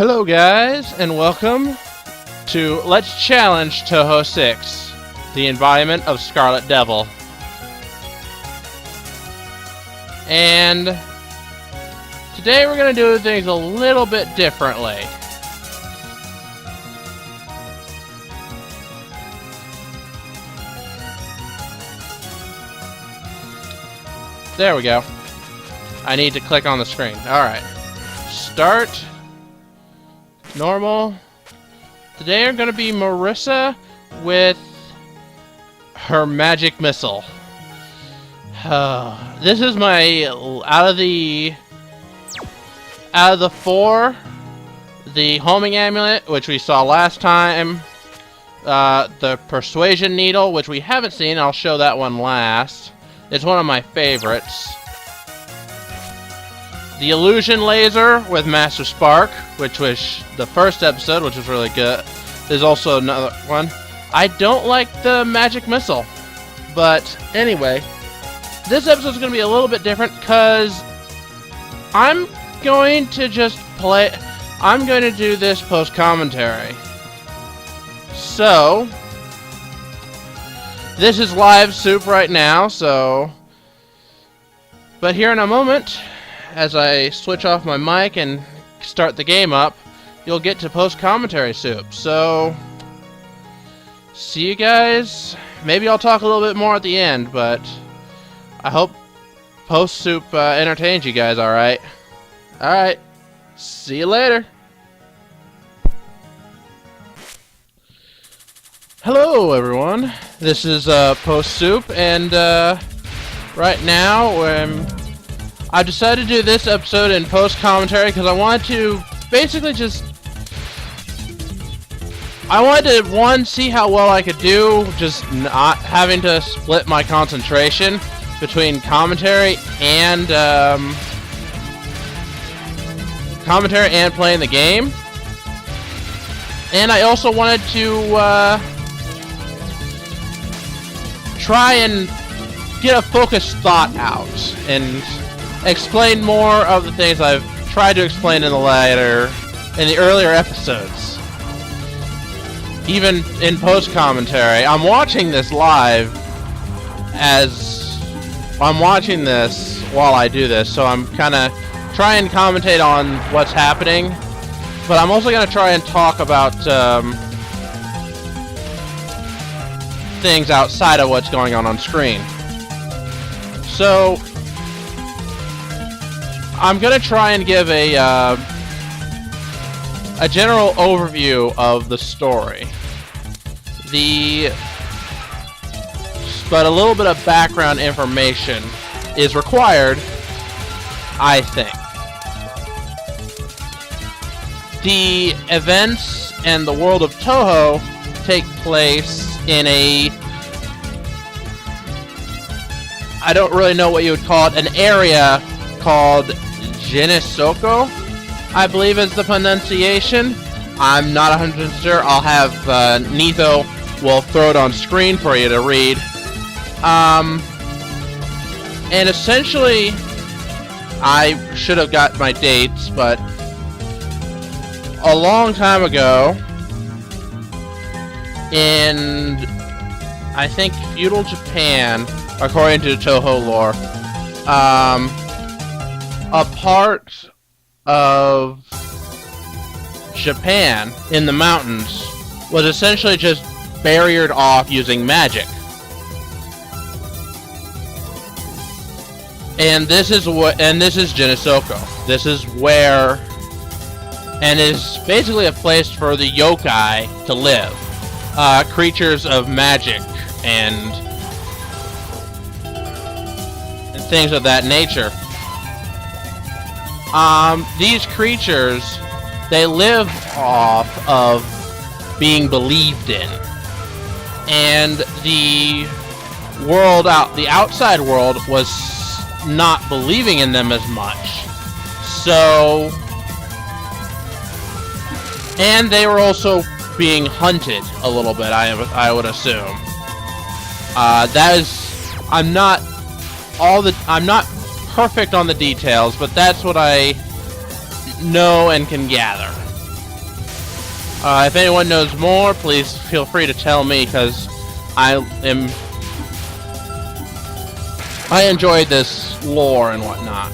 Hello guys, and welcome to Let's Challenge Touhou 6, the Embodiment of Scarlet Devil. And today we're going to do things a little bit differently. There we go. I need to click on the screen. Alright. Start. Normal. Today are going to be Marissa with her magic missile. This is my out of the four, the homing amulet, which we saw last time, the persuasion needle, which we haven't seen. I'll show that one last. It's one of my favorites. The illusion laser with Master Spark, which was the first episode, which was really good. There's also another one. I don't like the magic missile, but anyway, this episode is going to be a little bit different because I'm going to just play. I'm going to do this post commentary. So this is live soup right now. But here in a moment, as I switch off my mic and start the game up, you'll get to post-commentary soup. So, see you guys. Maybe I'll talk a little bit more at the end, but I hope post-soup entertains you guys, alright? Alright, see you later. Hello, everyone. This is post-soup, and right now, I decided to do this episode in post-commentary because I wanted to basically I wanted to, one, see how well I could do, just not having to split my concentration between commentary and playing the game. And I also wanted to try and get a focused thought out and explain more of the things I've tried to explain in the earlier episodes. Even in post-commentary. I'm watching this live as I'm watching this while I do this, so I'm kind of trying to commentate on what's happening, but I'm also going to try and talk about things outside of what's going on screen. So I'm going to try and give a general overview of the story. But a little bit of background information is required, I think. The events and the world of Touhou take place in I don't really know what you would call it, an area called Genesoko, I believe is the pronunciation. I'm not 100% sure. I'll have Nitho will throw it on screen for you to read. And essentially, I should have got my dates, but a long time ago, in I think feudal Japan, according to Touhou lore, a part of Japan in the mountains was essentially just barriered off using magic. And this is Genesoko. This is where, and is basically a place for the yokai to live. Creatures of magic and things of that nature. These creatures, they live off of being believed in. And the outside world was not believing in them as much. So, and they were also being hunted a little bit, I would assume. I'm not perfect on the details, but that's what I know and can gather. If anyone knows more, please feel free to tell me, because I enjoyed this lore and whatnot.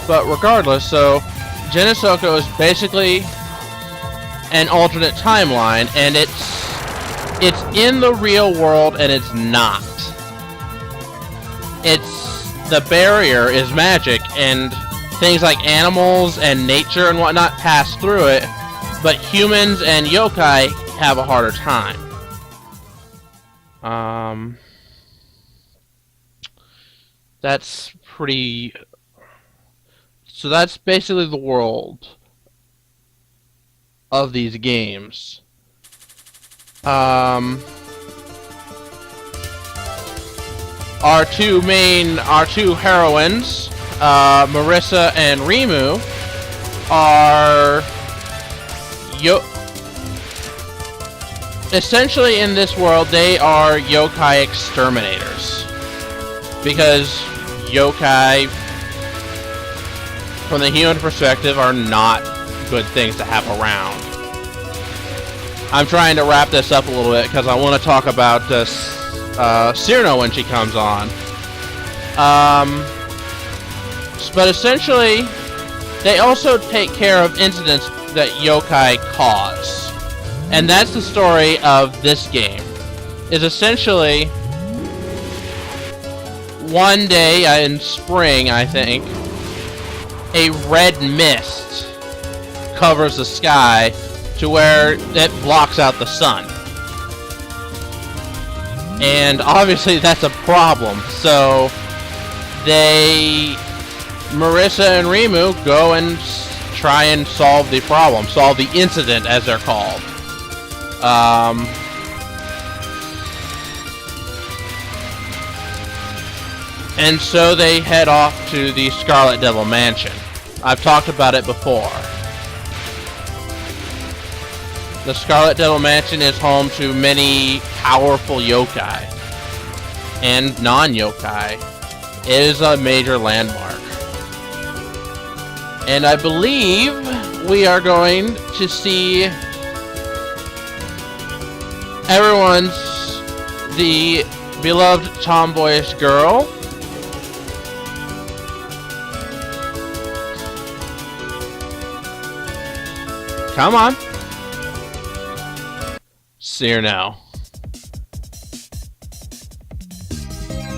But regardless, so Genesoko is basically an alternate timeline, and it's in the real world, and it's not. The barrier is magic, and things like animals and nature and whatnot pass through it, but humans and yokai have a harder time. That's pretty... So that's basically the world of these games. Our two heroines, Marissa and Rimu, are essentially in this world they are yokai exterminators, because yokai, from the human perspective, are not good things to have around. I'm trying to wrap this up a little bit because I want to talk about Cyrano when she comes on. But essentially, they also take care of incidents that yokai cause. And that's the story of this game. Is essentially, one day in spring, I think, a red mist covers the sky to where it blocks out the sun. And obviously that's a problem. So Marissa and Rimu go and try and solve the problem, solve the incident as they're called. And so they head off to the Scarlet Devil Mansion. I've talked about it before. The Scarlet Devil Mansion is home to many powerful yokai and non-yokai. It is a major landmark. And I believe we are going to see the beloved tomboyish girl. Come on. Cyrano.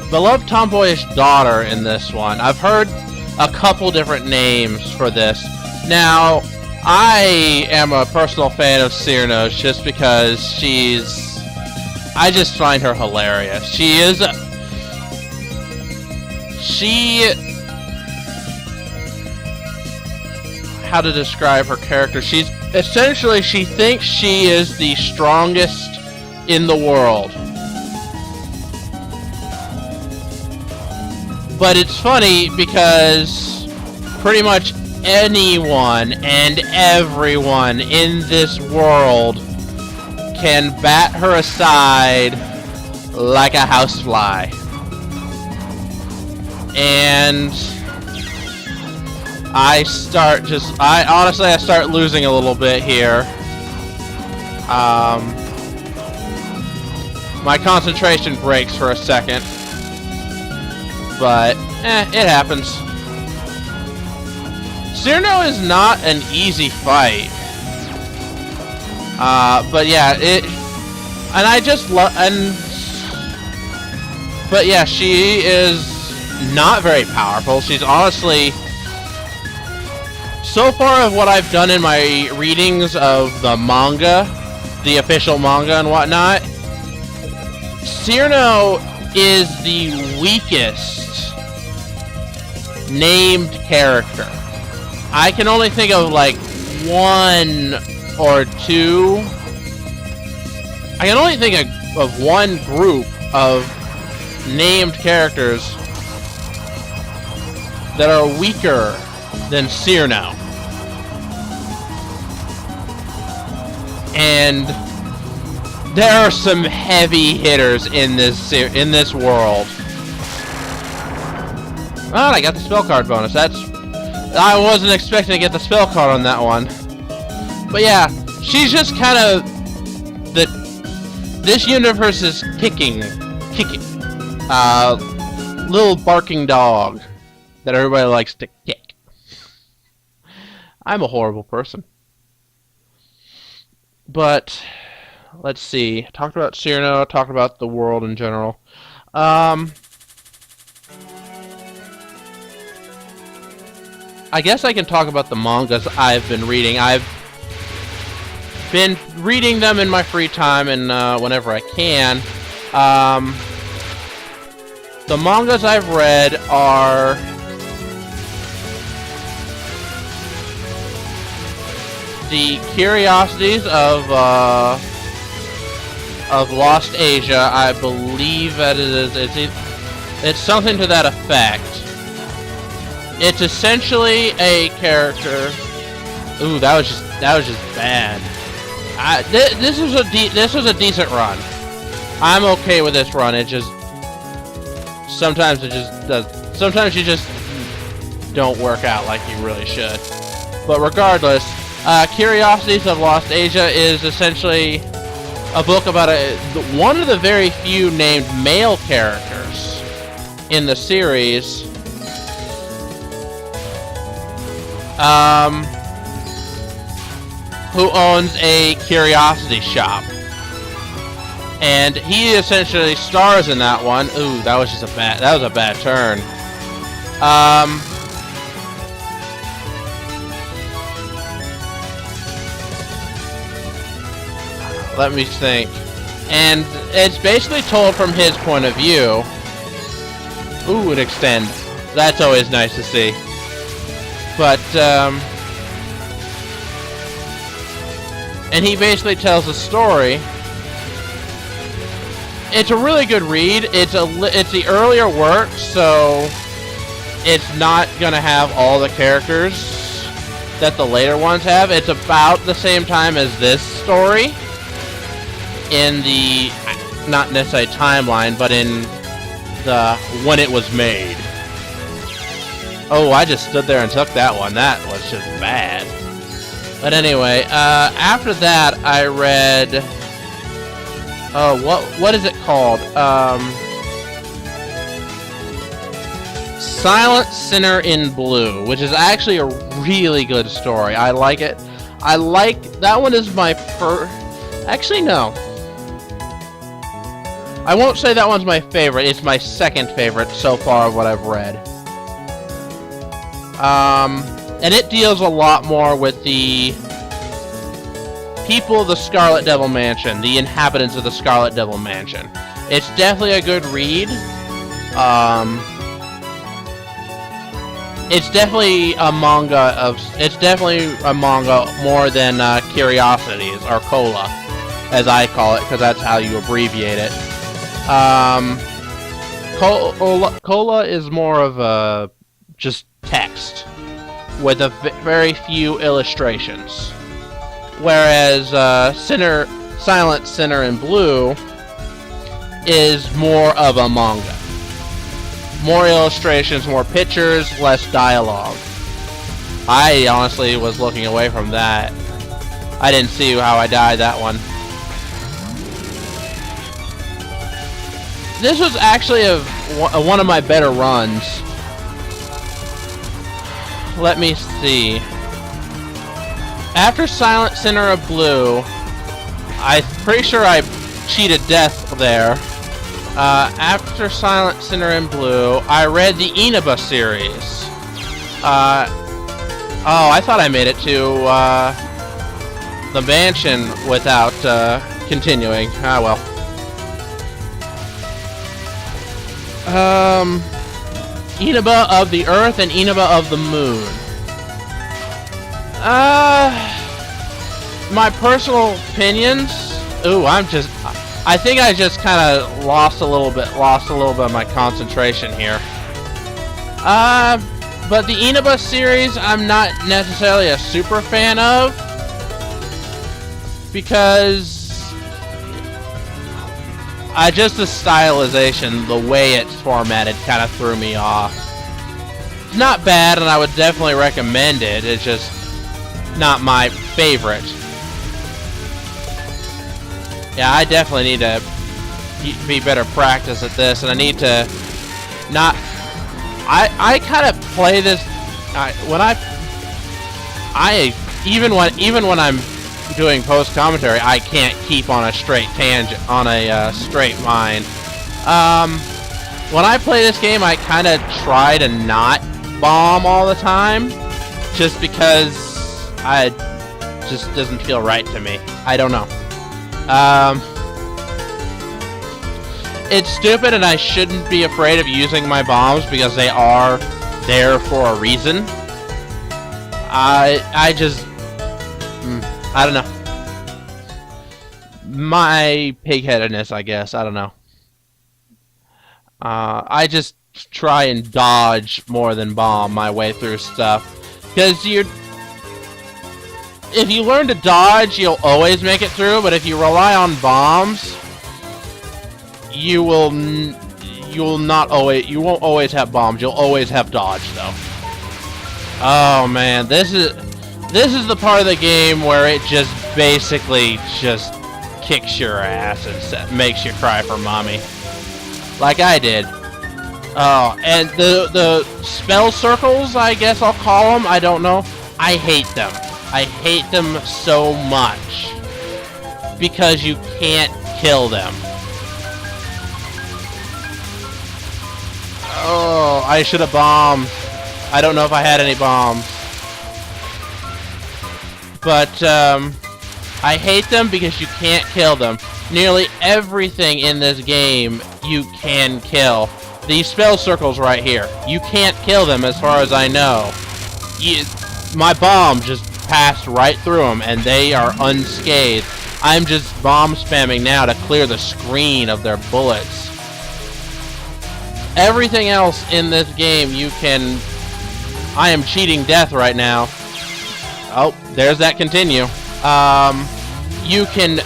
Beloved tomboyish daughter in this one. I've heard a couple different names for this. Now, I am a personal fan of Cyrano's just because I just find her hilarious. How to describe her character? She thinks she is the strongest in the world. But it's funny because pretty much anyone and everyone in this world can bat her aside like a housefly. And I start losing a little bit here. My concentration breaks for a second. But, it happens. Cyrano is not an easy fight. But yeah, but yeah, she is not very powerful. She's honestly, so far of what I've done in my readings of the manga, the official manga and whatnot, Cyrano is the weakest named character. I can only think of like one or two. I can only think of one group of named characters that are weaker than Cyrano. And there are some heavy hitters in this world. Oh, I got the spell card bonus. I wasn't expecting to get the spell card on that one. But yeah, she's just kind of this universe is kicking. Little barking dog that everybody likes to kick. I'm a horrible person. But let's see. Talked about Cyrano, talked about the world in general. I guess I can talk about the mangas I've been reading. I've been reading them in my free time and whenever I can. The mangas I've read are the Curiosities of Lost Asia. I believe that it is. It's something to that effect. It's essentially a character. Ooh, that was just bad. This was a decent run. I'm okay with this run. It just sometimes it just does. Sometimes you just don't work out like you really should. But regardless, Curiosities of Lost Asia is essentially a book about one of the very few named male characters in the series. Who owns a curiosity shop. And he essentially stars in that one. Ooh, that was a bad turn. Let me think. And it's basically told from his point of view. Ooh, it extends. That's always nice to see. But, and he basically tells a story. It's a really good read. It's the earlier work, so it's not gonna have all the characters that the later ones have. It's about the same time as this story in the, not necessarily timeline, but in the when it was made. Oh, I just stood there and took that one. That was just bad. But anyway, after that, I read. What is it called? Silent Sinner in Blue, which is actually a really good story. I like it. That one is my Actually, no. I won't say that one's my favorite. It's my second favorite so far of what I've read. And it deals a lot more with the people of the Scarlet Devil Mansion, the inhabitants of the Scarlet Devil Mansion. It's definitely a good read. It's definitely a manga more than Curiosities, or Cola, as I call it, because that's how you abbreviate it. Cola is more of a just text with very few illustrations, whereas Silent Sinner in Blue is more of a manga. More illustrations, more pictures, less dialogue. I honestly was looking away from that. I didn't see how I died that one. This was actually one of my better runs. Let me see. After Silent Sinner of Blue, I'm pretty sure I cheated death there. After Silent Sinner in Blue, I read the Inaba series. Oh, I thought I made it to the mansion without continuing. Ah, well. Inaba of the Earth and Inaba of the Moon. My personal opinions. Ooh, I think I just kind of lost a little bit of my concentration here. But the Inaba series, I'm not necessarily a super fan of, because the stylization, the way it's formatted, kind of threw me off. It's not bad, and I would definitely recommend it. It's just not my favorite. Yeah, I definitely need to be better practice at this, and I need to not... I kind of play this... Even when I'm doing post-commentary, I can't keep on a straight tangent, on a straight line. When I play this game, I kind of try to not bomb all the time, just because just doesn't feel right to me. I don't know. It's stupid, and I shouldn't be afraid of using my bombs because they are there for a reason. I don't know. My pig-headedness, I guess. I don't know. I just try and dodge more than bomb my way through stuff. Because if you learn to dodge, you'll always make it through, but if you rely on bombs, you won't always have bombs. You'll always have dodge, though. Oh man, this is the part of the game where it just basically just kicks your ass and makes you cry for mommy. Like I did. Oh, and the spell circles, I guess I'll call them, I don't know. I hate them. I hate them so much. Because you can't kill them. Oh, I should have bombed. I don't know if I had any bombs. But, I hate them because you can't kill them. Nearly everything in this game you can kill. These spell circles right here. You can't kill them as far as I know. My bomb just passed right through them and they are unscathed. I'm just bomb spamming now to clear the screen of their bullets. Everything else in this game you can... I am cheating death right now. Oh, there's that continue. You can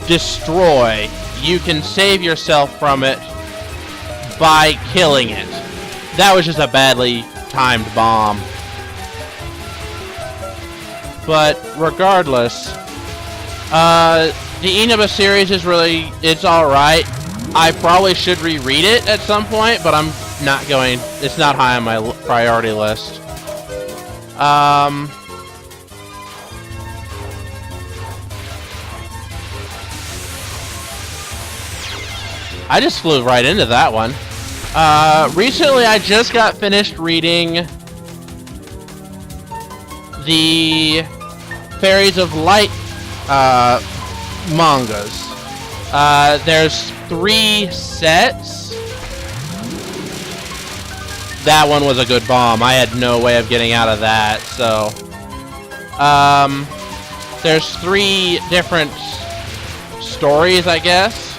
destroy. You can save yourself from it by killing it. That was just a badly timed bomb. But regardless, the Inaba series is really, it's alright. I probably should reread it at some point, but I'm not going, it's not high on my priority list. I just flew right into that one. Recently I just got finished reading the Fairies of Light mangas. There's 3 sets. That one was a good bomb. I had no way of getting out of that, so... there's 3 different stories, I guess.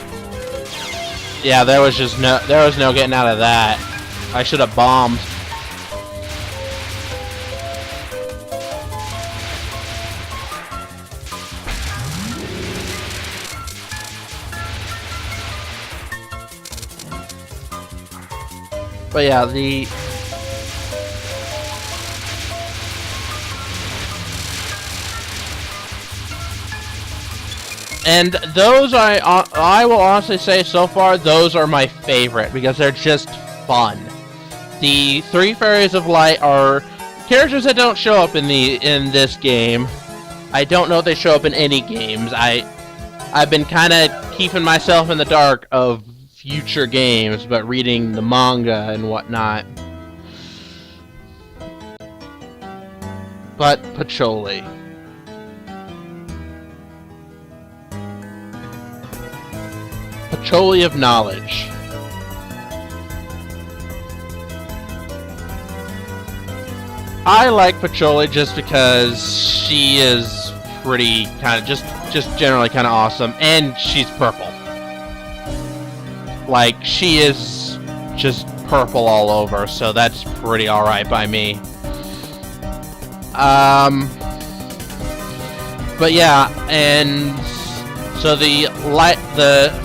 Yeah, there was no getting out of that. I should have bombed. But yeah, and those I will honestly say so far those are my favorite because they're just fun. The 3 Fairies of Light are characters that don't show up in this game. I don't know if they show up in any games. I've been kind of keeping myself in the dark of future games, but reading the manga and whatnot. But Patchouli. Patchouli of Knowledge. I like Patchouli just because she is pretty kind of just generally kind of awesome, and she's purple. Like, she is just purple all over, so that's pretty alright by me. But yeah, and so the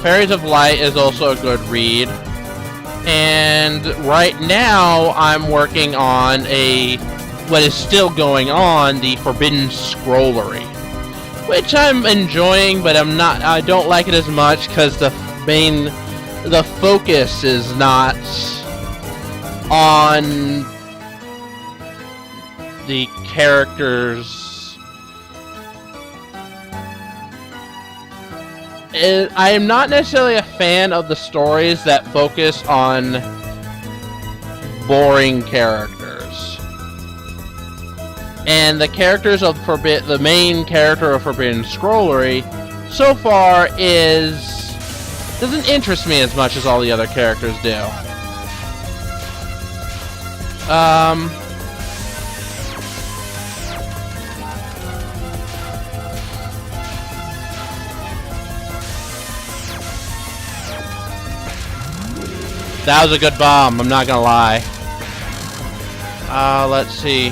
Fairies of Light is also a good read. And right now, I'm working on what is still going on, the Forbidden Scrollery, which I'm enjoying, but I don't like it as much because the focus is not on the characters. I am not necessarily a fan of the stories that focus on boring characters. And the characters of the main character of Forbidden Scrollery so far doesn't interest me as much as all the other characters do. That was a good bomb, I'm not gonna lie. Let's see.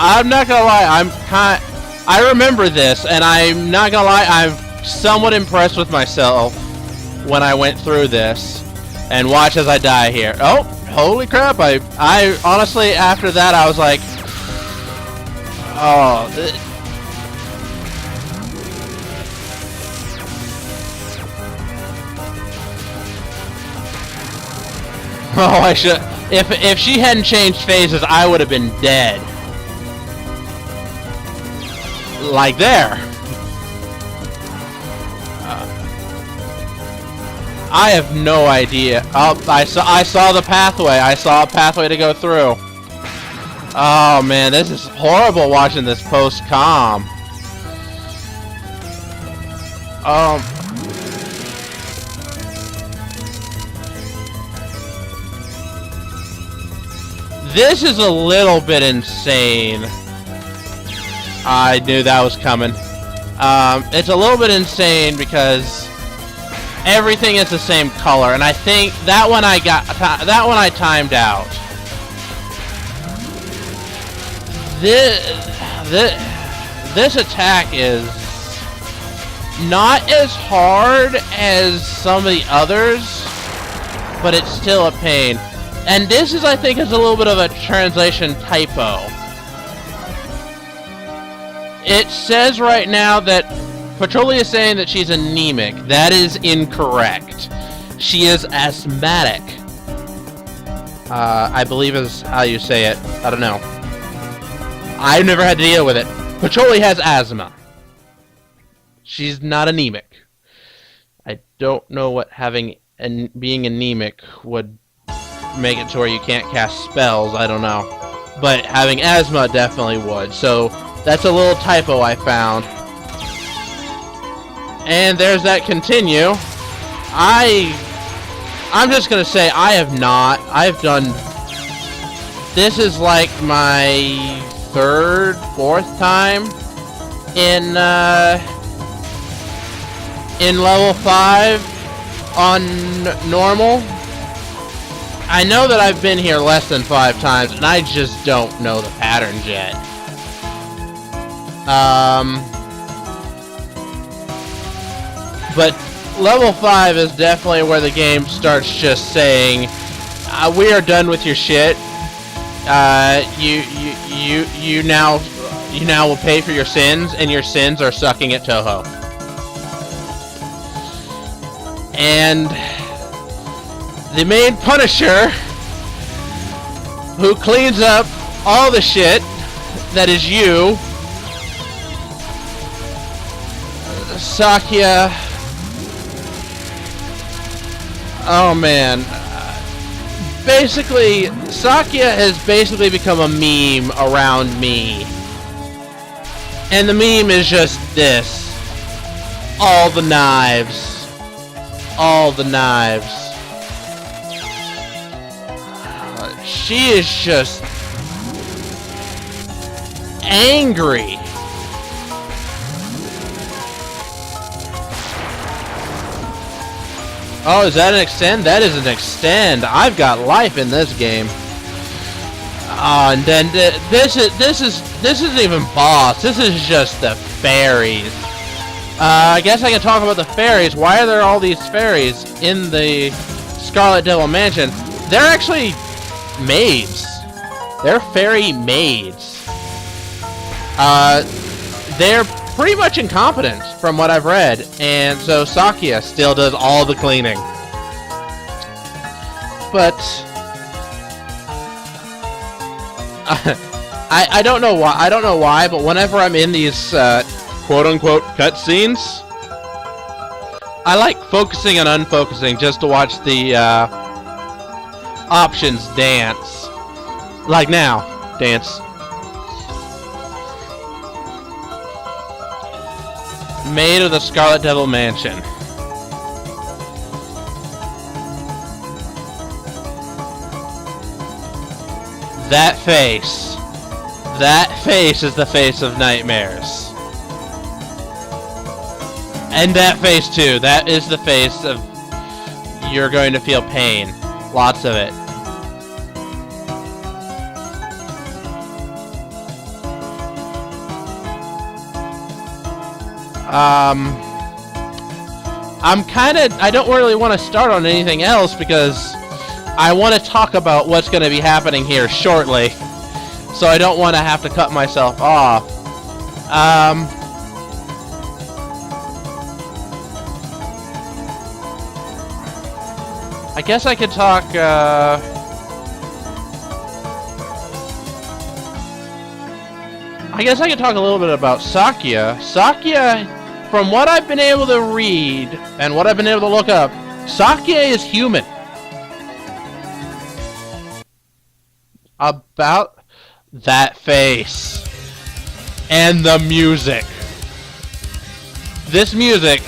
I'm not gonna lie, I remember this, and I'm not gonna lie, I'm somewhat impressed with myself when I went through this. And watch as I die here. Oh, holy crap, I honestly, after that, I was like, oh, oh, I should. If she hadn't changed phases, I would have been dead. Like there. I have no idea. Oh, I saw the pathway. I saw a pathway to go through. Oh man, this is horrible watching this post-com. This is a little bit insane. I knew that was coming. It's a little bit insane because everything is the same color, and I think that one I timed out. This attack is not as hard as some of the others, but it's still a pain. And this is, I think, is a little bit of a translation typo. It says right now that Petrolia is saying that she's anemic. That is incorrect. She is asthmatic. I believe is how you say it. I don't know. I've never had to deal with it. Petrolia has asthma. She's not anemic. I don't know what being anemic would make it to where you can't cast spells, I don't know. But having asthma definitely would. So that's a little typo I found. And there's that continue. I'm just gonna say I've done, this is like my third, fourth time in level 5 on normal. I know that I've been here less than 5 times, and I just don't know the patterns yet. But level 5 is definitely where the game starts just saying, we are done with your shit. You now will pay for your sins, and your sins are sucking at Touhou. And the main Punisher, who cleans up all the shit that is you, Sakya. Oh man. Basically, Sakya has basically become a meme around me. And the meme is just this. All the knives. All the knives. She is just angry. Oh, is that an extend? That is an extend. I've got life in this game. And then this isn't even boss. This is just the fairies. I guess I can talk about the fairies. Why are there all these fairies in the Scarlet Devil Mansion, they're actually maids. They're fairy maids. They're pretty much incompetent from what I've read, and so Sakia still does all the cleaning. But I don't know why. I don't know why, but whenever I'm in these quote-unquote cutscenes, I like focusing and unfocusing just to watch the options dance. Like now, dance. Maid of the Scarlet Devil Mansion. That face. That face is the face of nightmares. And that face too. That is the face of you're going to feel pain. Lots of it. I don't really want to start on anything else because I want to talk about what's going to be happening here shortly. So I don't want to have to cut myself off. I guess I could talk, I guess I could talk a little bit about Sakia. Sakia, from what I've been able to read and what I've been able to look up, Sakia is human. About that face and the music. This music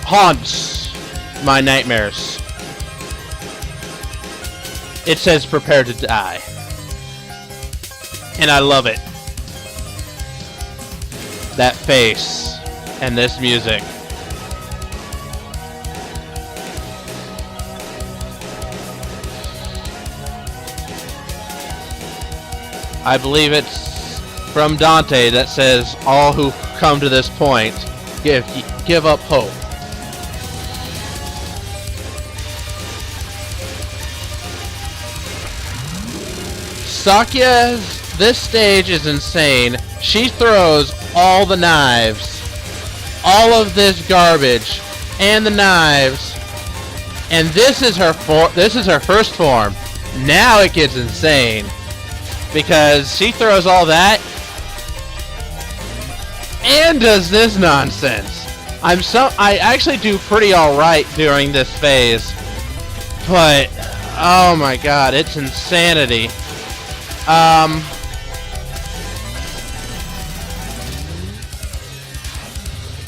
haunts my nightmares. It says prepare to die. And I love it. That face and this music. I believe it's from Dante that says, all who come to this point give up hope. Sakia's this stage is insane. She throws all the knives, all of this garbage, and the knives, and this is her first form. Now it gets insane because she throws all that and does this nonsense. I actually do pretty alright during this phase, but oh my god, it's insanity.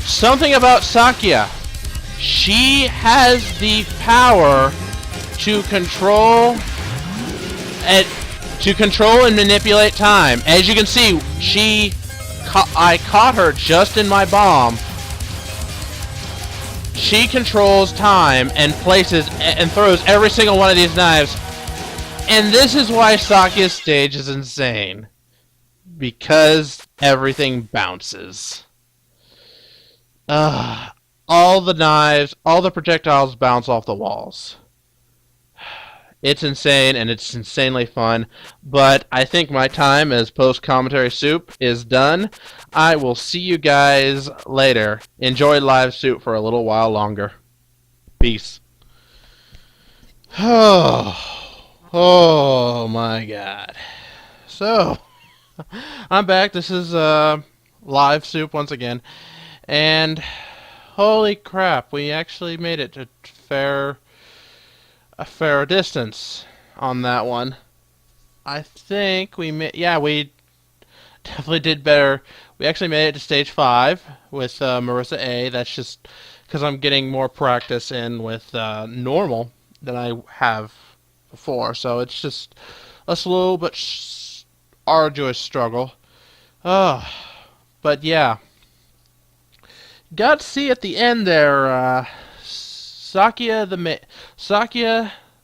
Something about Sakia. She has the power to control and manipulate time. As you can see, I caught her just in my bomb. She controls time and places and throws every single one of these knives. And this is why Sakia's stage is insane. Because everything bounces. All the knives, all the projectiles bounce off the walls. It's insane, and it's insanely fun. But I think my time as post-commentary soup is done. I will see you guys later. Enjoy live soup for a little while longer. Peace. Oh my god. So, I'm back. This is live soup once again. And holy crap, we actually made it to a fair distance on that one. I think we we definitely did better. We actually made it to stage 5 with Marissa A. That's just because I'm getting more practice in with normal than I have before. So it's just a slow but arduous struggle. But yeah. Got to see at the end there, Sakia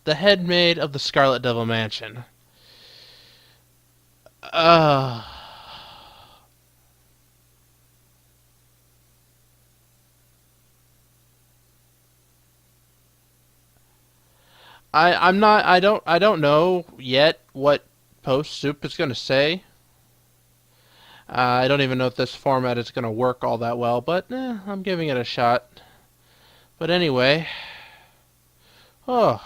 the head maid of the Scarlet Devil Mansion. I'm not. I don't know yet what post soup is gonna say. I don't even know if this format is gonna work all that well, but I'm giving it a shot. But anyway, oh,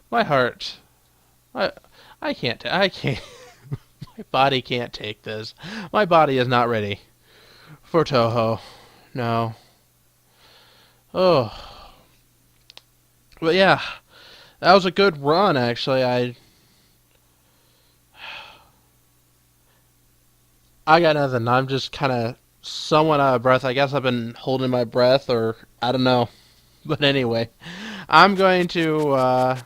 my heart. I can't. I can't. My body can't take this. My body is not ready for Touhou. No. Oh. But yeah, that was a good run, actually. I got nothing. I'm just kind of somewhat out of breath. I guess I've been holding my breath, or I don't know. But anyway, I'm going to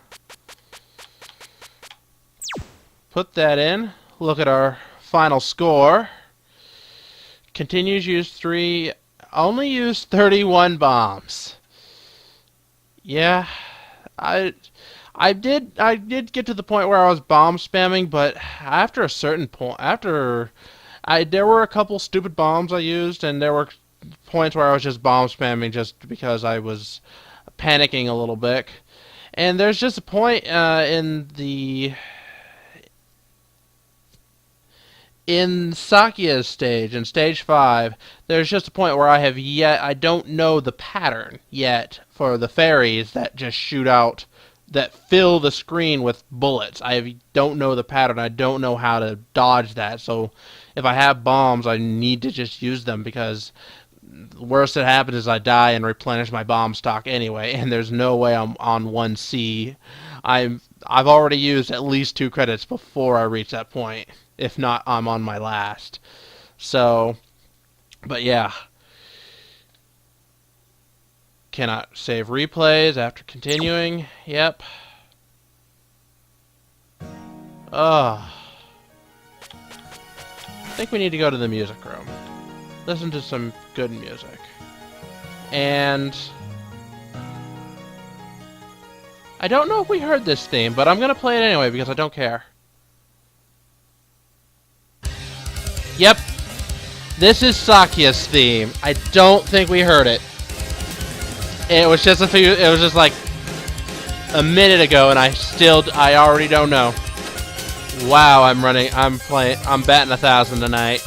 put that in. Look at our final score. Continues use 3. Only used 31 bombs. Yeah, I did get to the point where I was bomb spamming, but after a certain point, there were a couple stupid bombs I used, and there were points where I was just bomb spamming just because I was panicking a little bit. And there's just a point in Sakia's stage, in stage 5, there's just a point where I don't know the pattern yet for the fairies that just shoot out, that fill the screen with bullets. I don't know the pattern. I don't know how to dodge that. So if I have bombs, I need to just use them, because the worst that happens is I die and replenish my bomb stock anyway, and there's no way I'm on 1C. I've already used at least 2 credits before I reach that point. If not, I'm on my last. So, but yeah. Cannot save replays after continuing. Yep. I think we need to go to the music room. Listen to some good music. And I don't know if we heard this theme, but I'm going to play it anyway because I don't care. Yep. This is Sakia's theme. I don't think we heard it. It was just like a minute ago, and I already don't know. Wow, I'm batting 1,000 tonight.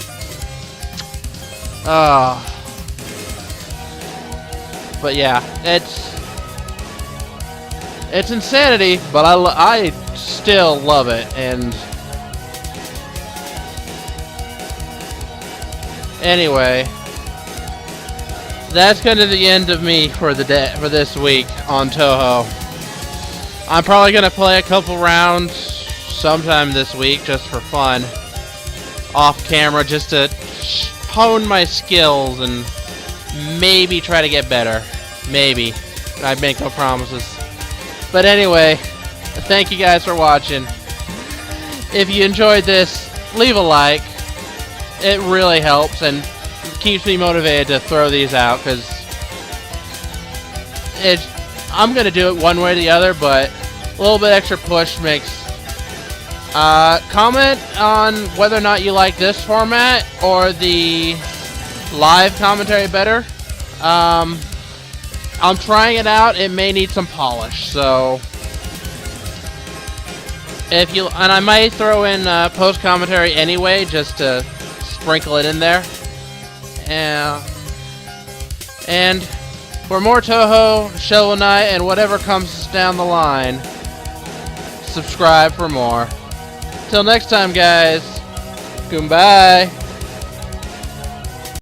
But yeah, it's insanity, but I still love it. And anyway, that's kind of the end of me for this week on Touhou. I'm probably gonna play a couple rounds sometime this week just for fun, off camera, just to hone my skills and maybe try to get better. Maybe. I make no promises. But anyway, thank you guys for watching. If you enjoyed this, leave a like. It really helps and keeps me motivated to throw these out, because I'm gonna do it one way or the other, but a little bit extra push makes. Comment on whether or not you like this format or the live commentary better. I'm trying it out. It may need some polish, so and I might throw in post commentary anyway, just to sprinkle it in there. And for more Touhou, Shovel Knight, and whatever comes down the line, subscribe for more. Till next time, guys. Goodbye.